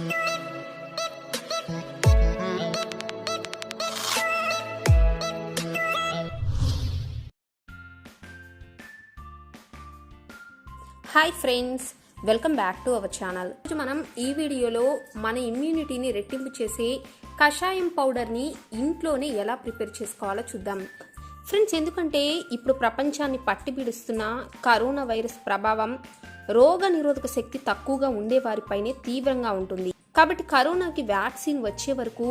Hi friends, welcome back to our channel. మనం ఈ వీడియోలో మన ఇమ్యూనిటీని రెట్టింపు చేసే కషాయం పౌడర్ని ఇంట్లోనే ఎలా ప్రిపేర్ చేసుకోవాలో చూద్దాం. ఫ్రెండ్స్, ఎందుకంటే ఇప్పుడు ప్రపంచాన్ని పట్టిపీడిస్తున్న కరోనా వైరస్ ప్రభావం రోగ నిరోధక శక్తి తక్కువగా ఉండే వారిపైనే తీవ్రంగా ఉంటుంది. కాబట్టి కరోనాకి వ్యాక్సిన్ వచ్చే వరకు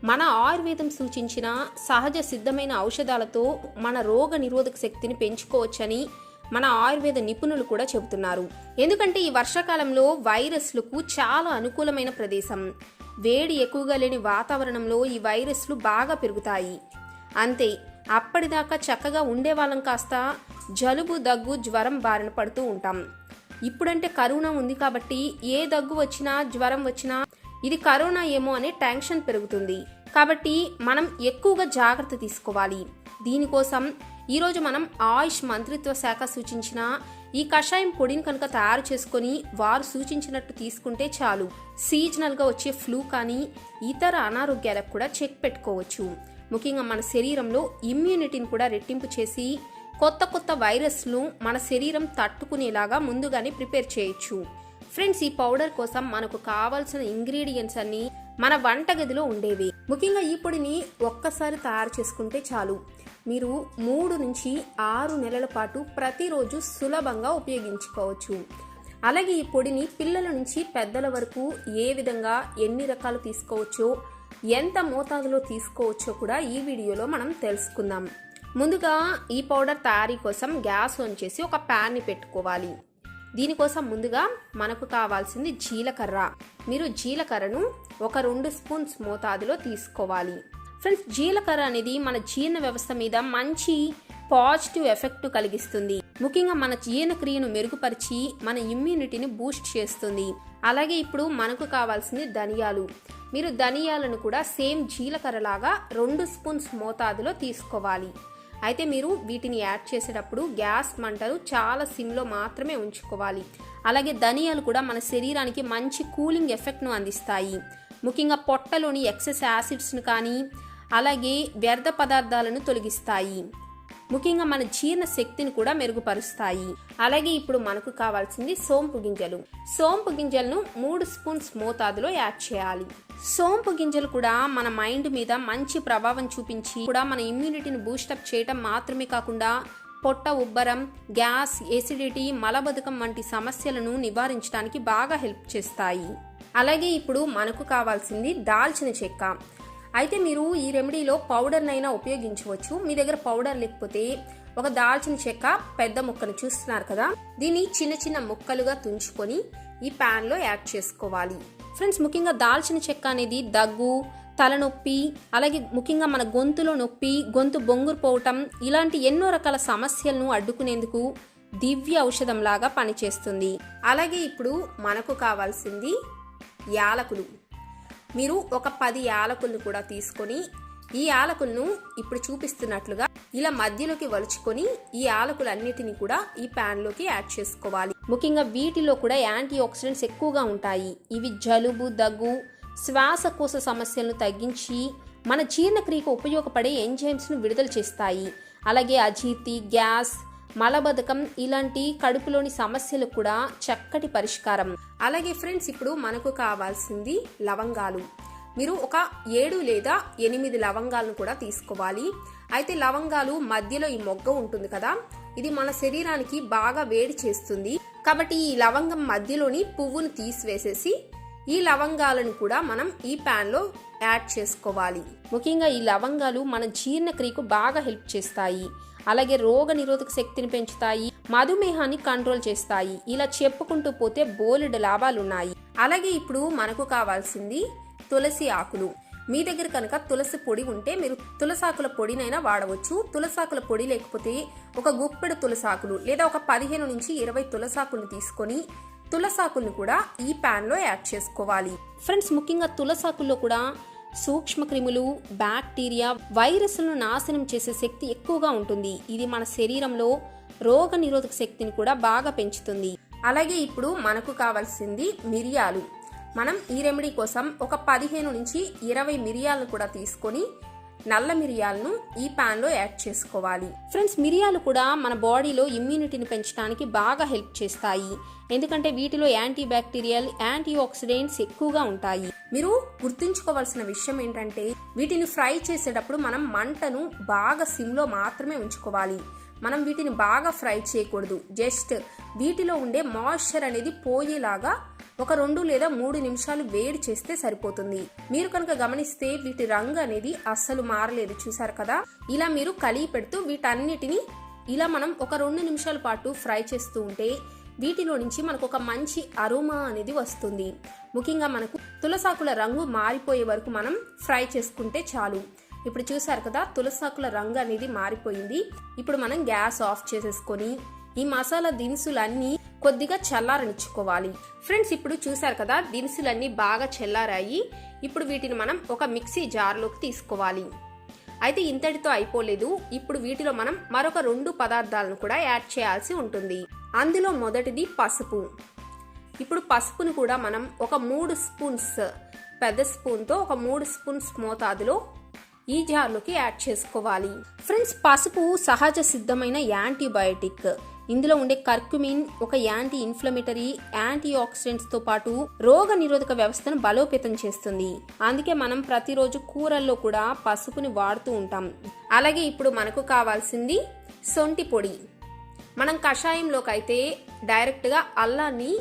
మన ఆయుర్వేదం సూచించిన సహజ సిద్ధమైన ఔషధాలతో మన రోగ నిరోధక శక్తిని పెంచుకోవచ్చని మన ఆయుర్వేద నిపుణులు కూడా చెబుతున్నారు. ఎందుకంటే ఈ వర్షాకాలంలో వైరస్లకు చాలా అనుకూలమైన ప్రదేశం. వేడి ఎక్కువగా లేని వాతావరణంలో ఈ వైరస్లు బాగా పెరుగుతాయి. అంతే, అప్పటిదాకా చక్కగా ఉండేవాళ్ళం కాస్త జలుబు, దగ్గు, జ్వరం బారిన పడుతూ ఉంటాం. ఇప్పుడంటే కరోనా ఉంది కాబట్టి ఏ దగ్గు వచ్చినా, జ్వరం వచ్చినా ఇది కరోనా ఏమో అనే టెన్షన్ పెరుగుతుంది. కాబట్టి మనం ఎక్కువగా జాగ్రత్త తీసుకోవాలి. దీనికోసం ఈరోజు మనం ఆయుష్ మంత్రిత్వ శాఖ సూచించిన ఈ కషాయం పొడిని కనుక తయారు చేసుకొని వారు సూచించినట్టు తీసుకుంటే చాలు. సీజనల్గా వచ్చే ఫ్లూ కానీ ఇతర అనారోగ్యాలకు కూడా చెక్ పెట్టుకోవచ్చు. ముఖ్యంగా మన శరీరంలో ఇమ్యూనిటీని కూడా రెట్టింపు చేసి కొత్త కొత్త వైరస్లు మన శరీరం తట్టుకునేలాగా ముందుగానే ప్రిపేర్ చేయొచ్చు. ఫ్రెండ్స్, ఈ పౌడర్ కోసం మనకు కావాల్సిన ఇంగ్రీడియంట్స్ అన్ని మన వంటగదిలో ఉండేవి. ముఖ్యంగా ఈ పొడిని ఒక్కసారి తయారు చేసుకుంటే చాలు. మీరు 3 నుంచి 6 నెలల పాటు ప్రతిరోజు సులభంగా ఉపయోగించుకోవచ్చు. అలాగే ఈ పొడిని పిల్లల నుంచి పెద్దల వరకు ఏ విధంగా, ఎన్ని రకాలు తీసుకోవచ్చో, ఎంత మోతాదులో తీసుకోవచ్చో కూడా ఈ వీడియోలో మనం తెలుసుకుందాం. ముందుగా ఈ పౌడర్ తయారీ కోసం గ్యాస్ ఆన్ చేసి ఒక ప్యాన్ని పెట్టుకోవాలి. దీనికోసం ముందుగా మనకు కావాల్సింది జీలకర్ర. మీరు జీలకర్రను ఒక 2 స్పూన్స్ మోతాదులో తీసుకోవాలి. ఫ్రెండ్స్, జీలకర్ర అనేది మన జీర్ణ వ్యవస్థ మీద మంచి పాజిటివ్ ఎఫెక్ట్ కలిగిస్తుంది. ముఖ్యంగా మన జీర్ణక్రియను మెరుగుపరిచి మన ఇమ్యూనిటీని బూస్ట్ చేస్తుంది. అలాగే ఇప్పుడు మనకు కావాల్సింది ధనియాలు. మీరు ధనియాలను కూడా సేమ్ జీలకర్ర లాగా 2 స్పూన్స్ మోతాదులో తీసుకోవాలి. అయితే మీరు వీటిని యాడ్ చేసేటప్పుడు గ్యాస్ మంటలు చాలా సిమ్లో మాత్రమే ఉంచుకోవాలి. అలాగే ధనియాలు కూడా మన శరీరానికి మంచి కూలింగ్ ఎఫెక్ట్ను అందిస్తాయి. ముఖ్యంగా పొట్టలోని ఎక్సెస్ యాసిడ్స్ను కానీ అలాగే వ్యర్థ పదార్థాలను తొలగిస్తాయి. ముఖ్యంగా మన జీర్ణ శక్తిని కూడా మెరుగుపరుస్తాయి. అలాగే ఇప్పుడు మనకు కావాల్సింది సోంపు గింజలు. సోంపు గింజలను 3 స్పూన్స్ మోతాదులో యాడ్ చేయాలి. సోంపు గింజలు కూడా మన మైండ్ మీద మంచి ప్రభావం చూపించి కూడా మన ఇమ్యూనిటీని బూస్టప్ చేయటం మాత్రమే కాకుండా పొట్ట ఉబ్బరం, గ్యాస్, ఎసిడిటీ, మలబద్ధకం వంటి సమస్యలను నివారించడానికి బాగా హెల్ప్ చేస్తాయి. అలాగే ఇప్పుడు మనకు కావాల్సింది దాల్చిన చెక్క. అయితే మీరు ఈ రెమెడీలో పౌడర్నైనా ఉపయోగించవచ్చు. మీ దగ్గర పౌడర్ లేకపోతే ఒక దాల్చిన చెక్క పెద్ద ముక్కను చూస్తున్నారు కదా, దీన్ని చిన్న చిన్న ముక్కలుగా తుంచుకొని ఈ ప్యాన్లో యాడ్ చేసుకోవాలి. ఫ్రెండ్స్, ముఖ్యంగా దాల్చిన చెక్క అనేది దగ్గు, తలనొప్పి, అలాగే ముఖ్యంగా మన గొంతులో నొప్పి, గొంతు బొంగురు పోవటం ఇలాంటి ఎన్నో రకాల సమస్యలను అడ్డుకునేందుకు దివ్య ఔషధం లాగా పనిచేస్తుంది. అలాగే ఇప్పుడు మనకు కావాల్సింది యాలకులు. మీరు ఒక 10 యాలకులను కూడా తీసుకొని ఈ యాలకులను ఇప్పుడు చూపిస్తున్నట్లుగా ఇలా మధ్యలోకి వలుచుకొని ఈ యాలకులన్నిటిని కూడా ఈ ప్యాన్లోకి యాడ్ చేసుకోవాలి. ముఖ్యంగా వీటిలో కూడా యాంటీ ఆక్సిడెంట్స్ ఎక్కువగా ఉంటాయి. ఇవి జలుబు, దగ్గు, శ్వాసకోశ సమస్యలను తగ్గించి మన జీర్ణక్రియకు ఉపయోగపడే ఎంజైమ్స్ను విడుదల చేస్తాయి. అలాగే అజీర్తి, గ్యాస్, మలబద్ధకం ఇలాంటి కడుపులోని సమస్యలకు కూడా చక్కటి పరిష్కారం. అలాగే ఫ్రెండ్స్, ఇప్పుడు మనకు కావాల్సింది లవంగాలు. మీరు ఒక 7 లేదా 8 లవంగాలను కూడా తీసుకోవాలి. అయితే లవంగాలు మధ్యలో ఈ మొగ్గ ఉంటుంది కదా, ఇది మన శరీరానికి బాగా వేడి చేస్తుంది. కాబట్టి ఈ లవంగం మధ్యలోని పువ్వును తీసివేసేసి ఈ లవంగాలను కూడా మనం ఈ ప్యాన్లో యాడ్ చేసుకోవాలి. ముఖ్యంగా ఈ లవంగాలు మన జీర్ణక్రియకు బాగా హెల్ప్ చేస్తాయి. అలాగే రోగ నిరోధక శక్తిని పెంచుతాయి, మధుమేహాన్ని కంట్రోల్ చేస్తాయి. ఇలా చెప్పుకుంటూ పోతే బోలెడు లాభాలున్నాయి. అలాగే ఇప్పుడు మనకు కావాల్సింది తులసి ఆకులు. మీ దగ్గర కనుక తులసి పొడి ఉంటే మీరు తులసాకుల పొడినైనా వాడవచ్చు. తులసాకుల పొడి లేకపోతే ఒక గుప్పెడు తులసాకులు లేదా ఒక 15 నుంచి 20 తులసాకులను తీసుకొని తులసాకులను కూడా ఈ ప్యాన్లో యాడ్ చేసుకోవాలి. ఫ్రెండ్స్, ముఖ్యంగా తులసాకుల్లో కూడా సూక్ష్మ క్రిములు, బ్యాక్టీరియా, వైరస్లను నాశనం చేసే శక్తి ఎక్కువగా ఉంటుంది. ఇది మన శరీరంలో రోగ నిరోధక శక్తిని కూడా బాగా పెంచుతుంది. అలాగే ఇప్పుడు మనకు కావాల్సింది మిరియాలు. మనం ఈ రెమెడీ కోసం ఒక 15 నుంచి 20 మిరియాలను కూడా తీసుకొని నల్ల మిరియాలను ఈ పాన్ లో యాడ్ చేసుకోవాలి. ఫ్రెండ్స్, మిరియాలు కూడా మన బాడీలో ఇమ్యూనిటీని పెంచడానికి బాగా హెల్ప్ చేస్తాయి. ఎందుకంటే వీటిలో యాంటీ బ్యాక్టీరియల్, యాంటీ ఆక్సిడెంట్స్ ఎక్కువగా ఉంటాయి. మీరు గుర్తుంచుకోవాల్సిన విషయం ఏంటంటే వీటిని ఫ్రై చేసేటప్పుడు మనం మంటను బాగా సిమ్ లో మాత్రమే ఉంచుకోవాలి. మనం వీటిని బాగా ఫ్రై చేయకూడదు. జస్ట్ వీటిలో ఉండే మాయిశ్చర్ అనేది పోయేలాగా ఒక 2 లేదా 3 నిమిషాలు వేడి చేస్తే సరిపోతుంది. మీరు కనుక గమనిస్తే వీటి రంగు అనేది అస్సలు మారలేదు, చూసారు కదా. ఇలా మీరు కలిగి పెడుతూ వీటన్నిటిని ఇలా మనం ఒక 2 నిమిషాల పాటు ఫ్రై చేస్తూ ఉంటే వీటిలో నుంచి మనకు ఒక మంచి అరోమా అనేది వస్తుంది. ముఖ్యంగా మనకు తులసాకుల రంగు మారిపోయే వరకు మనం ఫ్రై చేసుకుంటే చాలు. ఇప్పుడు చూసారు కదా, తులసాకుల రంగు అనేది మారిపోయింది. ఇప్పుడు మనం గ్యాస్ ఆఫ్ చేసేసుకొని ఈ మసాలా దినుసులన్నీ కొద్దిగా చల్లారనిచ్చుకోవాలి. ఫ్రెండ్స్, ఇప్పుడు చూసారు కదా, దినుసులన్నీ బాగా చల్లారాయి. ఇప్పుడు వీటిని మనం ఒక మిక్సీ జార్లోకి తీసుకోవాలి. అయితే ఇంతటితో అయిపోలేదు. ఇప్పుడు వీటిలో మనం మరొక 2 పదార్థాలను కూడా యాడ్ చేయాల్సి ఉంటుంది. అందులో మొదటిది పసుపు. ఇప్పుడు పసుపును కూడా మనం ఒక 3 స్పూన్స్, పెద్ద స్పూన్తో ఒక 3 స్పూన్స్ మోతాదులో ఈ జార్లోకి యాడ్ చేసుకోవాలి. ఫ్రెండ్స్, పసుపు సహజ సిద్ధమైన యాంటీబయోటిక్. ఇందులో ఉండే కర్కుమిన్ ఒక యాంటీ ఇన్ఫ్లమేటరీ, యాంటీ ఆక్సిడెంట్స్ తో పాటు రోగ నిరోధక వ్యవస్థను బలోపేతం చేస్తుంది. అందుకే మనం ప్రతిరోజు కూరల్లో కూడా పసుపుని వాడుతూ ఉంటాం. అలాగే ఇప్పుడు మనకు కావాల్సింది సొంటి పొడి. మనం కషాయంలోకి అయితే డైరెక్ట్ గా అల్లాన్ని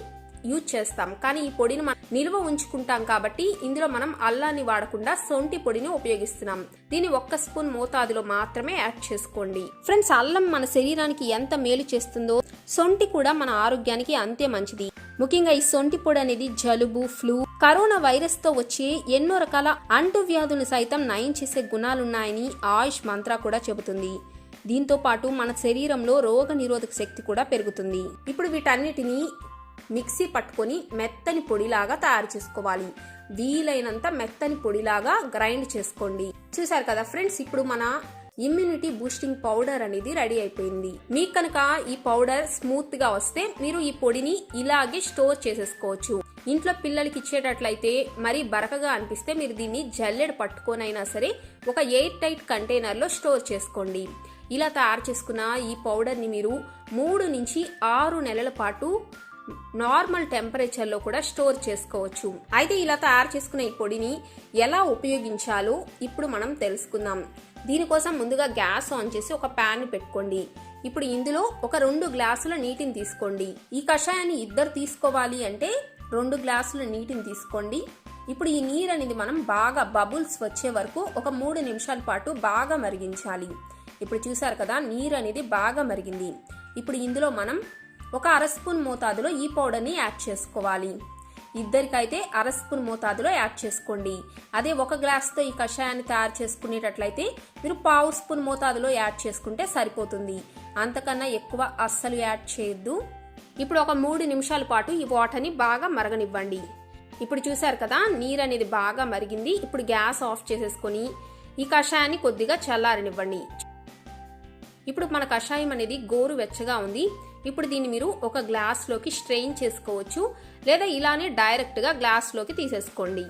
యూజ్ చేస్తాం, కానీ ఈ పొడిని మనం నిల్వ ఉంచుకుంటాం కాబట్టి ఇందులో మనం అల్లాన్ని వాడకుండా సొంటి పొడిని ఉపయోగిస్తున్నాం. దీన్ని 1 స్పూన్ మోతాదులో మాత్రమే యాడ్ చేసుకోండి. ఫ్రెండ్స్, అల్లం మన శరీరానికి ఎంత మేలు చేస్తుందో సొంటి కూడా మన ఆరోగ్యానికి అంతే మంచిది. ముఖ్యంగా ఈ సొంటి పొడి అనేది జలుబు, ఫ్లూ, కరోనా వైరస్ తో వచ్చే ఎన్నో రకాల అంటువ్యాధులను సైతం నయం చేసే గుణాలున్నాయని ఆయుష్ మంత్ర కూడా చెబుతుంది. దీంతో పాటు మన శరీరంలో రోగ నిరోధక శక్తి కూడా పెరుగుతుంది. ఇప్పుడు వీటన్నిటిని మిక్సీ పట్టుకొని మెత్తని పొడిలాగా తయారు చేసుకోవాలి. వీలైనంత మెత్తని పొడిలాగా గ్రైండ్ చేసుకోండి. చూసారు కదా ఫ్రెండ్స్, ఇప్పుడు మన ఇమ్యూనిటీ బూస్టింగ్ పౌడర్ అనేది రెడీ అయిపోయింది. మీకు కనుక ఈ పౌడర్ స్మూత్ గా వస్తే మీరు ఈ పొడిని ఇలాగే స్టోర్ చేసేసుకోవచ్చు. ఇంట్లో పిల్లలకి ఇచ్చేటట్లయితే మరీ బరకగా అనిపిస్తే మీరు దీన్ని జల్లెడ పట్టుకోనైనా సరే ఒక ఎయిర్ టైట్ కంటైనర్ లో స్టోర్ చేసుకోండి. ఇలా తయారు చేసుకున్న ఈ పౌడర్ ని మీరు 3 నుంచి 6 నెలల పాటు నార్మల్ టెంపరేచర్ లో కూడా స్టోర్ చేసుకోవచ్చు. అయితే ఇలా తయారు చేసుకున్న ఈ పొడిని ఎలా ఉపయోగించాలో ఇప్పుడు మనం తెలుసుకుందాం. దీనికోసం ముందుగా గ్యాస్ ఆన్ చేసి ఒక ప్యాన్ పెట్టుకోండి. ఇప్పుడు ఇందులో ఒక 2 గ్లాసుల నీటిని తీసుకోండి. ఈ కషాయాన్ని 2 తీసుకోవాలి అంటే 2 గ్లాసుల నీటిని తీసుకోండి. ఇప్పుడు ఈ నీరు అనేది మనం బాగా బబుల్స్ వచ్చే వరకు ఒక 3 నిమిషాల పాటు బాగా మరిగించాలి. ఇప్పుడు చూసారు కదా, నీరు అనేది బాగా మరిగింది. ఇప్పుడు ఇందులో మనం ఒక 1/2 స్పూన్ మోతాదులో ఈ పౌడర్ని యాడ్ చేసుకోవాలి. ఇద్దరికైతే 1/2 స్పూన్ మోతాదులో యాడ్ చేసుకోండి. అదే 1 గ్లాస్తో ఈ కషాయాన్ని తయారు చేసుకునేటట్లయితే మీరు 1/2 స్పూన్ మోతాదులో యాడ్ చేసుకుంటే సరిపోతుంది. అంతకన్నా ఎక్కువ అస్సలు యాడ్ చేయొద్దు. ఇప్పుడు ఒక 3 నిమిషాల పాటు ఈ వాటర్ని బాగా మరగనివ్వండి. ఇప్పుడు చూసారు కదా, నీరు అనేది బాగా మరిగింది. ఇప్పుడు గ్యాస్ ఆఫ్ చేసేసుకొని ఈ కషాయాన్ని కొద్దిగా చల్లారనివ్వండి. ఇప్పుడు మన కషాయం అనేది గోరు వెచ్చగా ఉంది. ఇప్పుడు దీన్ని మీరు ఒక గ్లాస్లోకి స్ట్రెయిన్ చేసుకోవచ్చు, లేదా ఇలానే డైరెక్ట్గా గ్లాస్లోకి తీసేసుకోండి.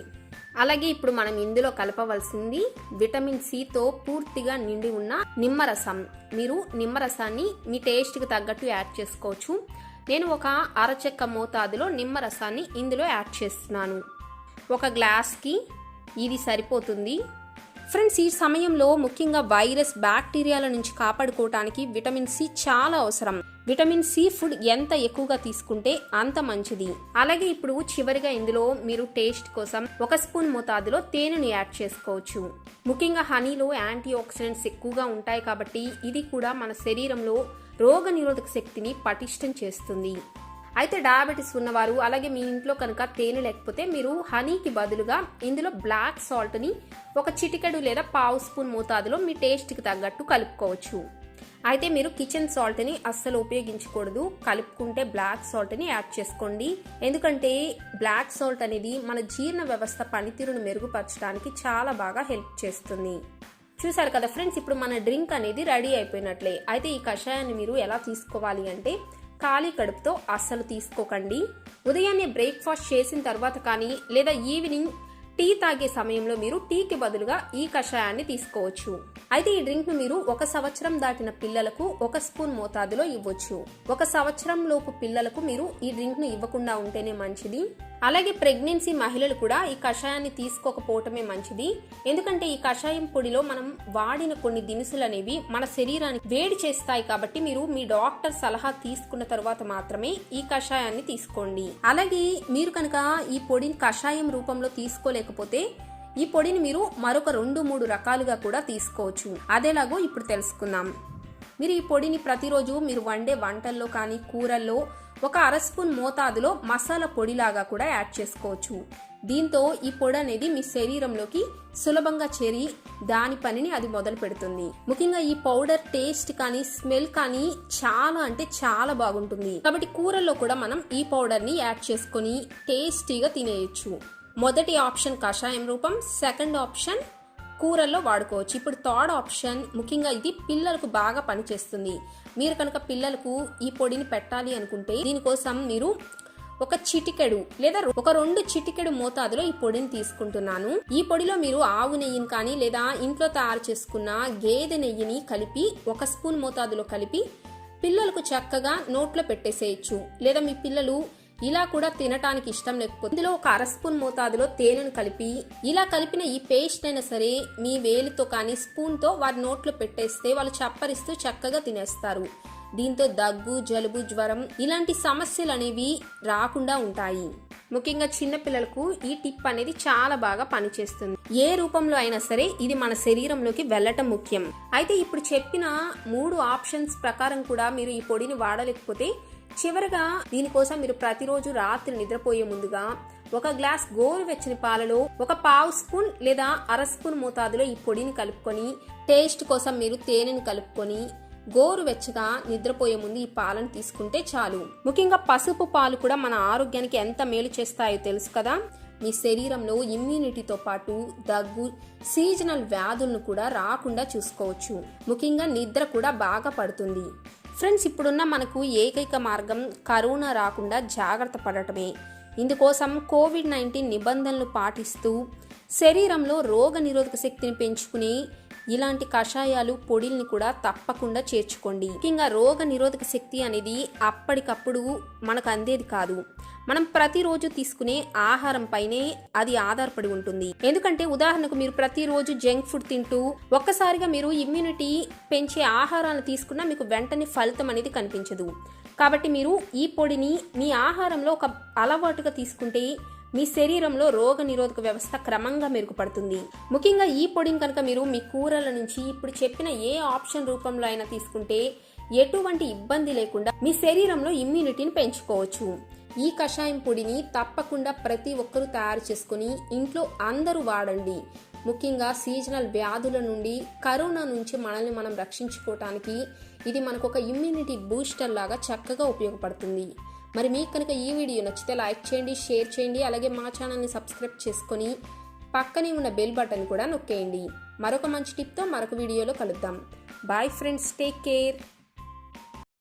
అలాగే ఇప్పుడు మనం ఇందులో కలపవలసింది విటమిన్ సితో పూర్తిగా నిండి ఉన్న నిమ్మరసం. మీరు నిమ్మరసాన్ని మీ టేస్ట్కి తగ్గట్టు యాడ్ చేసుకోవచ్చు. నేను ఒక అరచెక్క మోతాదులో నిమ్మరసాన్ని ఇందులో యాడ్ చేస్తున్నాను. ఒక గ్లాస్కి ఇది సరిపోతుంది. ఫ్రెండ్స్, ఈ సమయంలో ముఖ్యంగా వైరస్, బ్యాక్టీరియాల నుంచి కాపాడుకోవటానికి విటమిన్ సి చాలా అవసరం. విటమిన్ సి ఫుడ్ ఎంత ఎక్కువగా తీసుకుంటే అంత మంచిది. అలాగే ఇప్పుడు చివరిగా ఇందులో మీరు టేస్ట్ కోసం 1 స్పూన్ మోతాదులో తేనెను యాడ్ చేసుకోవచ్చు. ముఖ్యంగా హనీలో యాంటీ ఆక్సిడెంట్స్ ఎక్కువగా ఉంటాయి కాబట్టి ఇది కూడా మన శరీరంలో రోగ నిరోధక శక్తిని పటిష్టం చేస్తుంది. అయితే డయాబెటీస్ ఉన్నవారు, అలాగే మీ ఇంట్లో కనుక తేనె లేకపోతే మీరు హనీకి బదులుగా ఇందులో బ్లాక్ సాల్ట్ని ఒక చిటికెడు లేదా 1/2 స్పూన్ మోతాదులో మీ టేస్ట్కి తగ్గట్టు కలుపుకోవచ్చు. అయితే మీరు కిచెన్ సాల్ట్ని అస్సలు ఉపయోగించకూడదు. కలుపుకుంటే బ్లాక్ సాల్ట్ని యాడ్ చేసుకోండి. ఎందుకంటే బ్లాక్ సాల్ట్ అనేది మన జీర్ణ వ్యవస్థ పనితీరును మెరుగుపరచడానికి చాలా బాగా హెల్ప్ చేస్తుంది. చూసారు కదా ఫ్రెండ్స్, ఇప్పుడు మన డ్రింక్ అనేది రెడీ అయిపోయినట్లే. అయితే ఈ కషాయాన్ని మీరు ఎలా తీసుకోవాలి అంటే ఖాళీ కడుపుతో అస్సలు తీసుకోకండి. ఉదయాన్నే బ్రేక్ఫాస్ట్ చేసిన తర్వాత కానీ లేదా ఈవినింగ్ టీ తాగే సమయంలో మీరు టీకి బదులుగా ఈ కషాయాన్ని తీసుకోవచ్చు. అయితే ఈ డ్రింక్ ను మీరు 1 సంవత్సరం దాటిన పిల్లలకు 1 స్పూన్ మోతాదులో ఇవ్వచ్చు. 1 సంవత్సరం లోపు పిల్లలకు మీరు ఈ డ్రింక్ ను ఇవ్వకుండా ఉంటేనే మంచిది. అలాగే ప్రెగ్నెన్సీ మహిళలు కూడా ఈ కషాయాన్ని తీసుకోకపోవటమే మంచిది. ఎందుకంటే ఈ కషాయం పొడిలో మనం వాడిన కొన్ని దినుసులు అనేవి మన శరీరాన్ని వేడి చేస్తాయి. కాబట్టి మీరు మీ డాక్టర్ సలహా తీసుకున్న తర్వాత మాత్రమే ఈ కషాయాన్ని తీసుకోండి. అలాగే మీరు కనుక ఈ పొడిని కషాయం రూపంలో తీసుకోలేకపోతే ఈ పొడిని మీరు మరొక 2-3 రకాలుగా కూడా తీసుకోవచ్చు. అదేలాగో ఇప్పుడు తెలుసుకుందాం. మీరు ఈ పొడిని ప్రతిరోజు మీరు వండే వంటల్లో కానీ కూరల్లో 1/2 స్పూన్ మోతాదులో మసాలా పొడిలాగా కూడా యాడ్ చేసుకోవచ్చు. దీంతో ఈ పొడి అనేది మీ శరీరంలోకి సులభంగా చేరి దాని పనిని అది మొదలు పెడుతుంది. ముఖ్యంగా ఈ పౌడర్ టేస్ట్ కానీ స్మెల్ కానీ చాలా అంటే చాలా బాగుంటుంది. కాబట్టి కూరల్లో కూడా మనం ఈ పౌడర్ ని యాడ్ చేసుకొని టేస్టీగా తినేయచ్చు. మొదటి ఆప్షన్ కషాయం రూపం, సెకండ్ ఆప్షన్ కూరల్లో వాడుకోవచ్చు. ఇప్పుడు థర్డ్ ఆప్షన్ ముఖ్యంగా ఇది పిల్లలకు బాగా పనిచేస్తుంది. మీరు కనుక పిల్లలకు ఈ పొడిని పెట్టాలి అనుకుంటే దీనికోసం మీరు 1 చిటికెడు లేదా 2 చిటికెడు మోతాదులో ఈ పొడిని తీసుకుంటున్నాను. ఈ పొడిలో మీరు ఆవు నెయ్యిని కానీ లేదా ఇంట్లో తయారు చేసుకున్న గేదె నెయ్యిని కలిపి 1 స్పూన్ మోతాదులో కలిపి పిల్లలకు చక్కగా నోట్లో పెట్టేసేయచ్చు. లేదా మీ పిల్లలు ఇలా కూడా తినటానికి ఇష్టం లేకపోతే ఇందులో 1/2 స్పూన్ మోతాదులో తేనెను కలిపి ఇలా కలిపిన ఈ పేస్ట్ అయినా సరే మీ వేలితో కానీ స్పూన్ తో వారి నోట్లో పెట్టేస్తే వాళ్ళు చప్పరిస్తూ చక్కగా తినేస్తారు. దీంతో దగ్గు, జలుబు, జ్వరం ఇలాంటి సమస్యలు అనేవి రాకుండా ఉంటాయి. ముఖ్యంగా చిన్న పిల్లలకు ఈ టిప్ అనేది చాలా బాగా పనిచేస్తుంది. ఏ రూపంలో అయినా సరే ఇది మన శరీరంలోకి వెళ్ళటం ముఖ్యం. అయితే ఇప్పుడు చెప్పిన 3 ఆప్షన్స్ ప్రకారం కూడా మీరు ఈ పొడిని వాడలేకపోతే చివరగా దీనికోసం మీరు ప్రతిరోజు రాత్రి నిద్రపోయే ముందుగా 1 గ్లాస్ గోరువెచ్చని పాలలో 1/4 స్పూన్ లేదా 1/2 స్పూన్ మోతాదులో ఈ పొడిని కలుపుకొని టేస్ట్ కోసం మీరు తేనెని కలుపుకొని గోరువెచ్చగా నిద్రపోయే ముందు ఈ పాలను తీసుకుంటే చాలు. ముఖ్యంగా పసుపు పాలు కూడా మన ఆరోగ్యానికి ఎంత మేలు చేస్తాయో తెలుసు కదా. మీ శరీరంలో ఇమ్యూనిటీతో పాటు దగ్గు, సీజనల్ వ్యాధులను కూడా రాకుండా చూసుకోవచ్చు. ముఖ్యంగా నిద్ర కూడా బాగా పడుతుంది. ఫ్రెండ్స్, ఇప్పుడున్న మనకు ఏకైక మార్గం కరోనా రాకుండా జాగ్రత్త పడటమే. ఇందుకోసం కోవిడ్-19 నిబంధనలు పాటిస్తూ శరీరంలో రోగ నిరోధక శక్తిని పెంచుకుని ఇలాంటి కషాయాలు, పొడిల్ని కూడా తప్పకుండా చేర్చుకోండి. ముఖ్యంగా రోగ నిరోధక శక్తి అనేది అప్పటికప్పుడు మనకు అందేది కాదు. మనం ప్రతిరోజు తీసుకునే ఆహారం పైనే అది ఆధారపడి ఉంటుంది. ఎందుకంటే ఉదాహరణకు మీరు ప్రతిరోజు జంక్ ఫుడ్ తింటూ ఒక్కసారిగా మీరు ఇమ్యూనిటీ పెంచే ఆహారాలను తీసుకున్నా మీకు వెంటనే ఫలితం అనేది కనిపించదు. కాబట్టి మీరు ఈ పొడిని మీ ఆహారంలో ఒక అలవాటుగా తీసుకుంటే మీ శరీరంలో రోగ నిరోధక వ్యవస్థ క్రమంగా మెరుగుపడుతుంది. ముఖ్యంగా ఈ పొడిని కనుక మీరు మీ కూరల నుంచి ఇప్పుడు చెప్పిన ఏ ఆప్షన్ రూపంలో అయినా తీసుకుంటే ఎటువంటి ఇబ్బంది లేకుండా మీ శరీరంలో ఇమ్యూనిటీని పెంచుకోవచ్చు. ఈ కషాయం పొడిని తప్పకుండా ప్రతి ఒక్కరూ తయారు చేసుకుని ఇంట్లో అందరూ వాడండి. ముఖ్యంగా సీజనల్ వ్యాధుల నుండి, కరోనా నుంచి మనల్ని మనం రక్షించుకోవటానికి ఇది మనకు ఒక ఇమ్యూనిటీ బూస్టర్ లాగా చక్కగా ఉపయోగపడుతుంది. మరి మీకు కనుక ఈ వీడియో నచ్చితే లైక్ చేయండి, షేర్ చేయండి. అలాగే మా ఛానల్ని సబ్స్క్రైబ్ చేసుకొని పక్కనే ఉన్న బెల్ బటన్ కూడా నొక్కేయండి. మరొక మంచి టిప్తో మరొక వీడియోలో కలుద్దాం. Bye friends, take care.